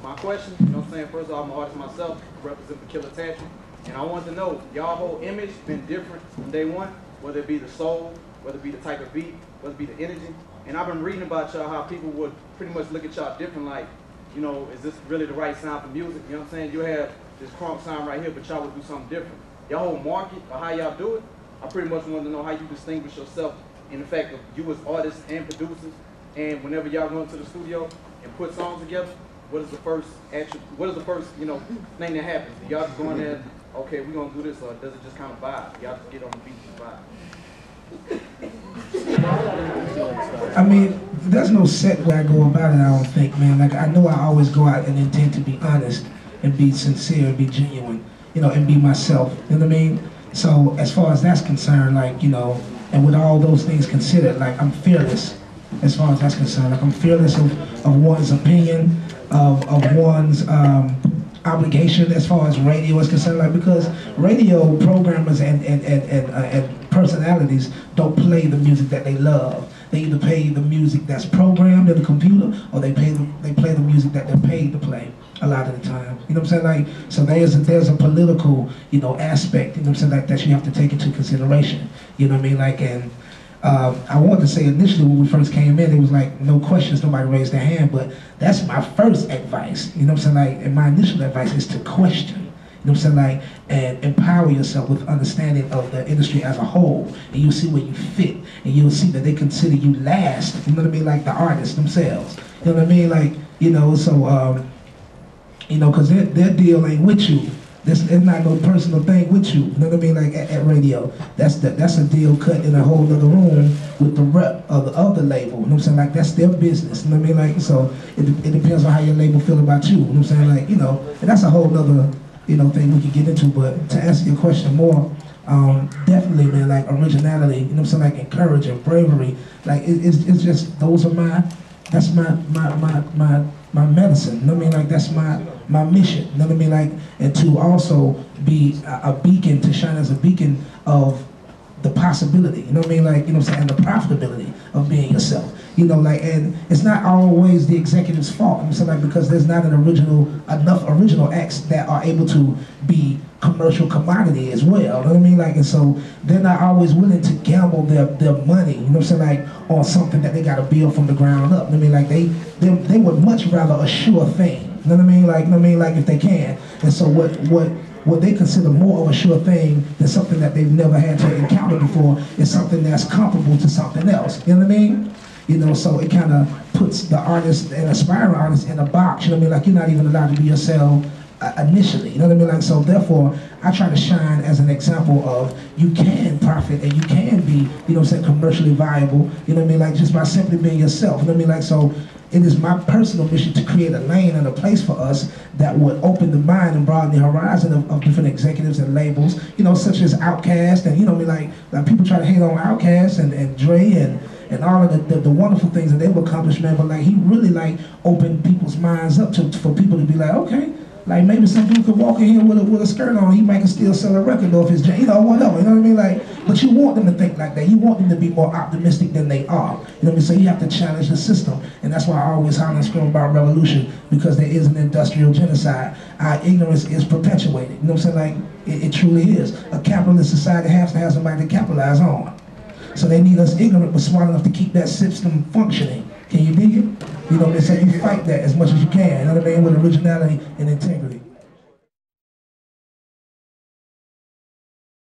my question, you know what I'm saying? First of all, I'm an artist myself, represent the Killer Tantrum. And I want to know, y'all whole image been different from day one, whether it be the soul, whether it be the type of beat, whether it be the energy. And I've been reading about y'all how people would pretty much look at y'all different, like, you know, is this really the right sound for music? You know what I'm saying? You have this crunk sound right here, but y'all would do something different. Y'all whole market, or how y'all do it, I pretty much want to know how you distinguish yourself in the fact of you as artists and producers, and whenever y'all go into the studio and put songs together, what is the first you know, thing that happens? Y'all just go in there, okay, we're gonna do this, or does it just kind of vibe? Y'all just get on the beat and vibe. I mean, there's no set way I go about it, I don't think, man. Like, I know I always go out and intend to be honest and be sincere and be genuine, you know, and be myself, you know what I mean? So as far as that's concerned, like, you know, and with all those things considered, like, I'm fearless as far as that's concerned. Like, I'm fearless of one's opinion, of one's obligation as far as radio is concerned, like, because radio programmers and personalities don't play the music that they love. They either play the music that's programmed in the computer, or they play the music that they're paid to play a lot of the time. You know what I'm saying? Like, so there's a political, you know, aspect, you know what I'm saying, like, that you have to take into consideration. You know what I mean? Like, and I wanted to say initially when we first came in, it was like no questions, nobody raised their hand, but that's my first advice. You know what I'm saying? Like, and my initial advice is to question. You know what I'm saying? Like, and empower yourself with understanding of the industry as a whole, and you'll see where you fit, and you'll see that they consider you last. You know what I mean? Like the artists themselves. You know what I mean? Like, you know, so you know, because their deal ain't with you. It's not no personal thing with you. You know what I mean? Like at radio, that's a deal cut in a whole other room with the rep of the label. You know what I'm saying? Like, that's their business. You know what I mean? Like, so it depends on how your label feel about you. You know what I'm saying? Like, you know, and that's a whole other, you know, thing we could get into. But to answer your question more, definitely, man, like originality. You know what I'm saying? Like encourage and bravery. Like it's just those are that's my medicine. You know what I mean? Like, that's my mission. You know what I mean? Like, and to also be a beacon, to shine as a beacon of the possibility. You know what I mean? Like, you know what I'm saying? And the profitability of being yourself. You know, like, and it's not always the executive's fault. You know what I'm saying? Like, because there's not enough original acts that are able to be commercial commodity as well. You know what I mean? Like, and so they're not always willing to gamble their money, you know what I'm saying, like, on something that they got to build from the ground up. You know what I mean? Like, they would much rather a sure thing. You know what I mean? Like, you know what I mean? Like, if they can. And so what they consider more of a sure thing than something that they've never had to encounter before is something that's comparable to something else. You know what I mean? You know, so it kind of puts the artist and aspiring artist in a box. You know what I mean? Like, you're not even allowed to be yourself initially. You know what I mean? Like, so therefore, I try to shine as an example of you can profit and you can be, you know what I'm saying, commercially viable. You know what I mean? Like, just by simply being yourself. You know what I mean? Like, so it is my personal mission to create a lane and a place for us that would open the mind and broaden the horizon of different executives and labels, you know, such as Outkast, and, you know what I mean, like people try to hate on Outkast and Dre and all of the wonderful things that they've accomplished, man, but like he really like opened people's minds up for people to be like, okay, like maybe some dude could walk in here with a skirt on, he might still sell a record off his, you know, whatever, you know what I mean? Like, but you want them to think like that. You want them to be more optimistic than they are. You know what I mean? So you have to challenge the system. And that's why I always holler and scream about revolution, because there is an industrial genocide. Our ignorance is perpetuated. You know what I'm saying? Like, it truly is. A capitalist society has to have somebody to capitalize on. So they need us ignorant but smart enough to keep that system functioning. Can you dig it? You know, they say you fight that as much as you can, you know what I mean, with originality and integrity.